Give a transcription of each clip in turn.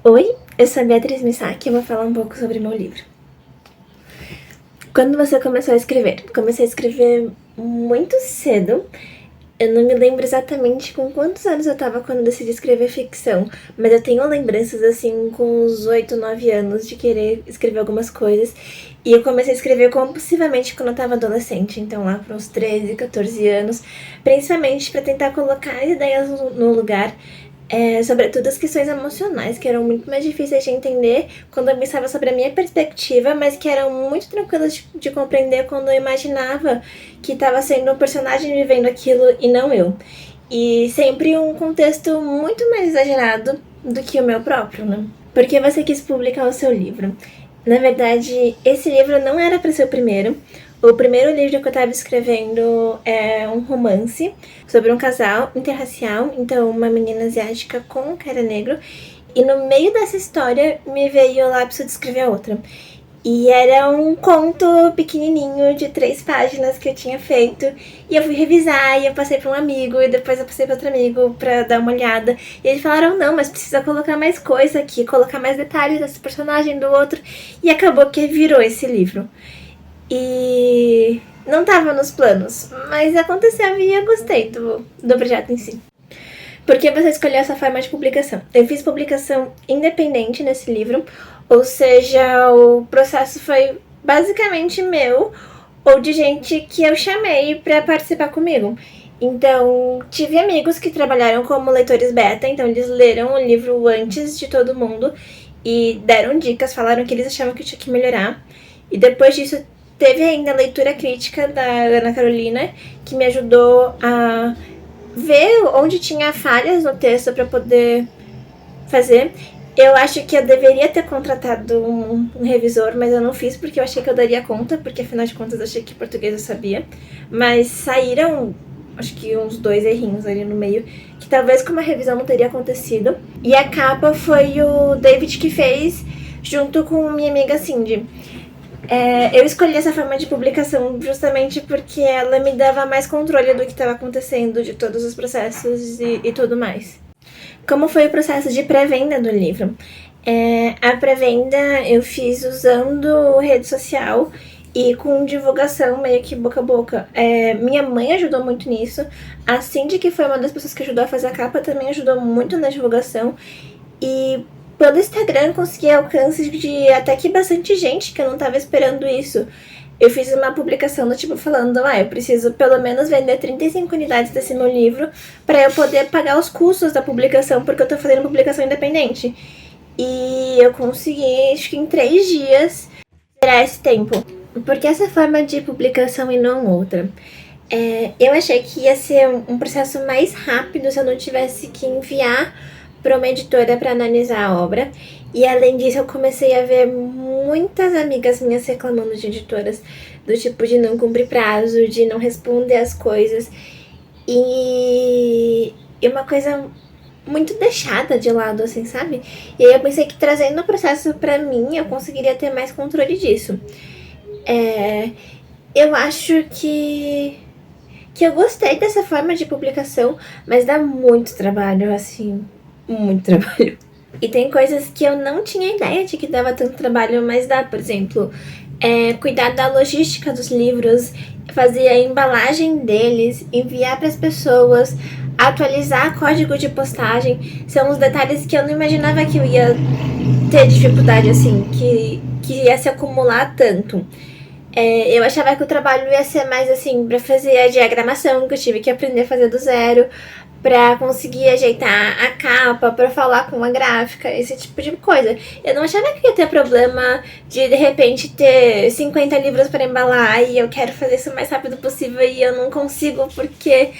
Oi, eu sou a Beatriz Misaki e vou falar um pouco sobre meu livro. Quando você começou a escrever? Comecei a escrever muito cedo. Eu não me lembro exatamente com quantos anos eu tava quando decidi escrever ficção, mas eu tenho lembranças assim com uns 8, 9 anos de querer escrever algumas coisas. E eu comecei a escrever compulsivamente quando eu tava adolescente, então lá para uns 13, 14 anos, principalmente para tentar colocar as ideias no lugar. Sobretudo as questões emocionais, que eram muito mais difíceis de entender quando eu pensava sobre a minha perspectiva, mas que eram muito tranquilas de compreender quando eu imaginava que estava sendo um personagem vivendo aquilo e não eu. E sempre um contexto muito mais exagerado do que o meu próprio, né? Por que você quis publicar o seu livro? Na verdade, esse livro não era para ser o primeiro. O primeiro livro que eu estava escrevendo é um romance sobre um casal interracial, então uma menina asiática com um cara negro, e no meio dessa história me veio o lapso de escrever a outra. E era um conto pequenininho de 3 páginas que eu tinha feito, e eu fui revisar, e eu passei para um amigo, e depois eu passei para outro amigo para dar uma olhada, e eles falaram, não, mas precisa colocar mais coisa aqui, colocar mais detalhes desse personagem do outro, e acabou que virou esse livro. E não tava nos planos, mas aconteceu e eu gostei do projeto em si. Por que você escolheu essa forma de publicação? Eu fiz publicação independente nesse livro, ou seja, o processo foi basicamente meu ou de gente que eu chamei para participar comigo. Então, tive amigos que trabalharam como leitores beta, então eles leram o livro antes de todo mundo e deram dicas, falaram que eles achavam que eu tinha que melhorar. E depois disso, teve ainda a leitura crítica da Ana Carolina, que me ajudou a ver onde tinha falhas no texto para poder fazer. Eu acho que eu deveria ter contratado um revisor, mas eu não fiz porque eu achei que eu daria conta, porque afinal de contas eu achei que português eu sabia. Mas saíram, acho que uns 2 errinhos ali no meio, que talvez com uma revisão não teria acontecido. E a capa foi o David que fez, junto com minha amiga Cindy. Eu escolhi essa forma de publicação justamente porque ela me dava mais controle do que estava acontecendo, de todos os processos e tudo mais. Como foi o processo de pré-venda do livro? A pré-venda eu fiz usando rede social e com divulgação meio que boca a boca. Minha mãe ajudou muito nisso. A Cindy, que foi uma das pessoas que ajudou a fazer a capa, também ajudou muito na divulgação. E pelo Instagram consegui alcance de até que bastante gente, que eu não tava esperando isso. Eu fiz uma publicação do tipo falando, eu preciso pelo menos vender 35 unidades desse meu livro para eu poder pagar os custos da publicação, porque eu tô fazendo publicação independente. E eu consegui, acho que em 3 dias, zerar esse tempo. Porque essa forma de publicação e não outra? Eu achei que ia ser um processo mais rápido se eu não tivesse que enviar para uma editora para analisar a obra. E além disso, eu comecei a ver muitas amigas minhas reclamando de editoras, do tipo de não cumprir prazo, de não responder as coisas. E uma coisa muito deixada de lado, assim, sabe? E aí eu pensei que trazendo o processo para mim, eu conseguiria ter mais controle disso. Eu acho que eu gostei dessa forma de publicação, mas dá muito trabalho, assim, muito trabalho. E tem coisas que eu não tinha ideia de que dava tanto trabalho, mas dá, por exemplo, cuidar da logística dos livros, fazer a embalagem deles, enviar para as pessoas, atualizar código de postagem. São os detalhes que eu não imaginava que eu ia ter dificuldade, assim, que ia se acumular tanto. Eu achava que o trabalho ia ser mais assim, pra fazer a diagramação, que eu tive que aprender a fazer do zero, pra conseguir ajeitar a capa, pra falar com a gráfica, esse tipo de coisa. Eu não achava que ia ter problema de repente ter 50 livros para embalar e eu quero fazer isso o mais rápido possível e eu não consigo porque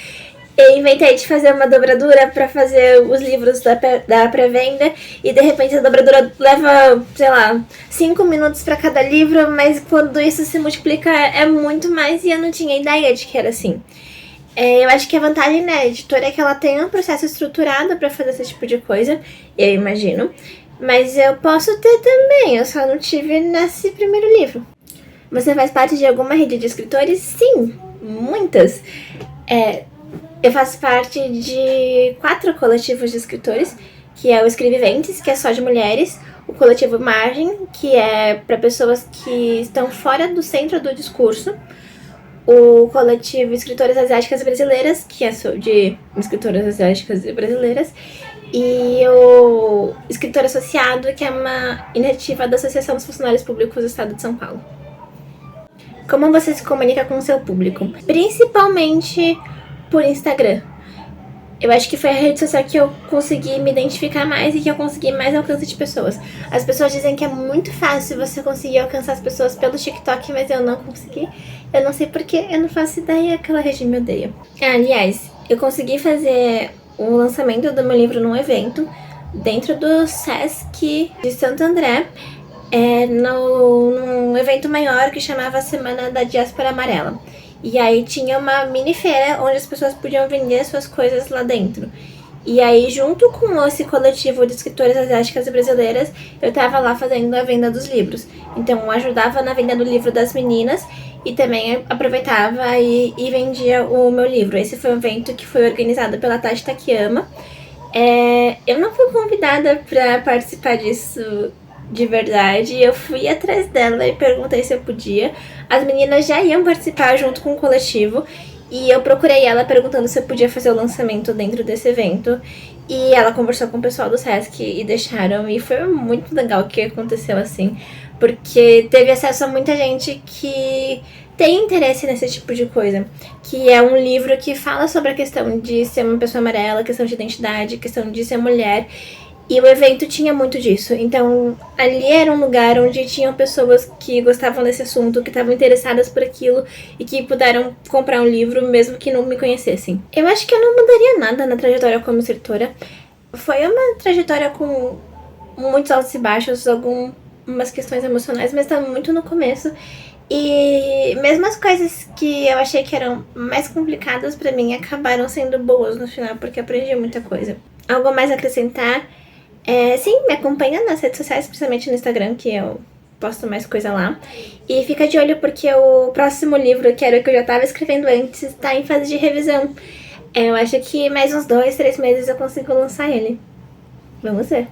eu inventei de fazer uma dobradura pra fazer os livros da pré-venda e de repente a dobradura leva, sei lá, 5 minutos pra cada livro, mas quando isso se multiplica é muito mais e eu não tinha ideia de que era assim. Eu acho que a vantagem da editora é que ela tem um processo estruturado pra fazer esse tipo de coisa, eu imagino, mas eu posso ter também, eu só não tive nesse primeiro livro. Você faz parte de alguma rede de escritores? Sim, muitas. Eu faço parte de 4 coletivos de escritores, que é o Escreviventes, que é só de mulheres, o coletivo Margem, que é para pessoas que estão fora do centro do discurso, o coletivo Escritoras Asiáticas Brasileiras, que é de escritoras asiáticas e brasileiras, e o Escritor Associado, que é uma iniciativa da Associação dos Funcionários Públicos do Estado de São Paulo. Como você se comunica com o seu público? Principalmente por Instagram. Eu acho que foi a rede social que eu consegui me identificar mais e que eu consegui mais alcance de pessoas. As pessoas dizem que é muito fácil você conseguir alcançar as pessoas pelo TikTok, mas eu não consegui. Eu não sei porquê, eu não faço ideia, aquela rede me odeia. Aliás, eu consegui fazer o lançamento do meu livro num evento dentro do Sesc de Santo André, num evento maior que chamava Semana da Diáspora Amarela. E aí tinha uma mini feira onde as pessoas podiam vender suas coisas lá dentro. E aí, junto com esse coletivo de escritoras asiáticas e brasileiras, eu tava lá fazendo a venda dos livros. Então, eu ajudava na venda do livro das meninas e também aproveitava e vendia o meu livro. Esse foi um evento que foi organizado pela Tati Takiyama. Eu não fui convidada para participar disso de verdade, eu fui atrás dela e perguntei se eu podia. As meninas já iam participar junto com o coletivo e eu procurei ela perguntando se eu podia fazer o lançamento dentro desse evento. E ela conversou com o pessoal do Sesc e deixaram, e foi muito legal o que aconteceu assim, porque teve acesso a muita gente que tem interesse nesse tipo de coisa, que é um livro que fala sobre a questão de ser uma pessoa amarela, questão de identidade, questão de ser mulher. E o evento tinha muito disso. Então, ali era um lugar onde tinham pessoas que gostavam desse assunto, que estavam interessadas por aquilo e que puderam comprar um livro mesmo que não me conhecessem. Eu acho que eu não mudaria nada na trajetória como escritora. Foi uma trajetória com muitos altos e baixos, algumas questões emocionais, mas estava muito no começo. E mesmo as coisas que eu achei que eram mais complicadas pra mim acabaram sendo boas no final, porque aprendi muita coisa. Algo mais a acrescentar? Sim, me acompanha nas redes sociais, principalmente no Instagram, que eu posto mais coisa lá. E fica de olho porque o próximo livro, que era o que eu já estava escrevendo antes, está em fase de revisão. Eu acho que mais uns 2, 3 meses eu consigo lançar ele. Vamos ver.